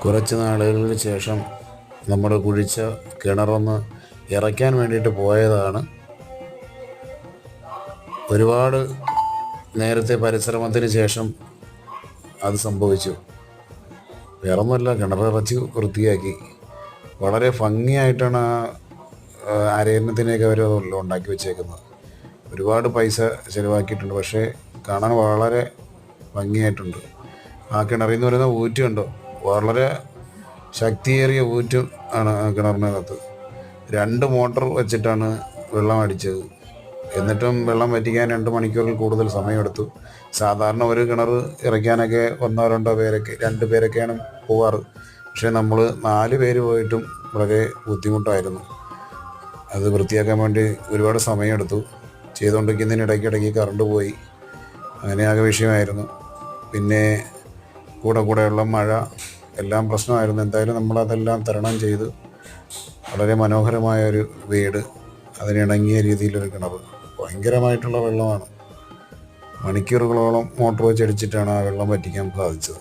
കുറച്ച് നാളുകൾക്ക് ശേഷം നമ്മൾ കുഴിച്ച കിണറൊന്ന് ഇറയ്ക്കാൻ വേണ്ടിയിട്ട് പോയതാണ്. ഒരുപാട് നേരത്തെ പരിശ്രമത്തിന് ശേഷം അത് സംഭവിച്ചു. വേറൊന്നുമല്ല, കിണറിറച്ചി വൃത്തിയാക്കി വളരെ ഭംഗിയായിട്ടാണ് അരയന്നത്തിനെയൊക്കെ അവർ ഉണ്ടാക്കി വെച്ചേക്കുന്നത്. ഒരുപാട് പൈസ ചിലവാക്കിയിട്ടുണ്ട്, പക്ഷേ കാണാൻ വളരെ ഭംഗിയായിട്ടുണ്ട്. ആ കിണറിൽ നിന്ന് വരുന്ന ഊറ്റ് കണ്ടോ, വളരെ ശക്തിയേറിയ ഊറ്റ് ആണ് ആ കിണറിനകത്ത്. 2 മോട്ടർ വെച്ചിട്ടാണ് വെള്ളം അടിച്ചത്. എന്നിട്ടും വെള്ളം വറ്റിക്കാൻ 2 മണിക്കൂറിൽ കൂടുതൽ സമയമെടുത്തു. സാധാരണ ഒരു കിണർ ഇറക്കാനൊക്കെ 1-2 പേരൊക്കെ 2 പേരൊക്കെയാണ് പോവാറ്. പക്ഷേ നമ്മൾ 4 പേര് പോയിട്ടും വളരെ ബുദ്ധിമുട്ടായിരുന്നു. അത് വൃത്തിയാക്കാൻ വേണ്ടി ഒരുപാട് സമയമെടുത്തു. ചെയ്തുകൊണ്ടിരിക്കുന്നതിന് ഇടയ്ക്കിടയ്ക്ക് കറണ്ട് പോയി. അങ്ങനെയാകെ വിഷയമായിരുന്നു. പിന്നെ കൂടെയുള്ള മഴ എല്ലാം പ്രശ്നമായിരുന്നു. എന്തായാലും നമ്മളതെല്ലാം തരണം ചെയ്ത് വളരെ മനോഹരമായൊരു വീട്, അതിനിണങ്ങിയ രീതിയിലൊരു കിണർ. ഭയങ്കരമായിട്ടുള്ള വെള്ളമാണ്. മണിക്കൂറുകളോളം മോട്ടോർ വെച്ചടിച്ചിട്ടാണ് ആ വെള്ളം വറ്റിക്കാൻ സാധിച്ചത്.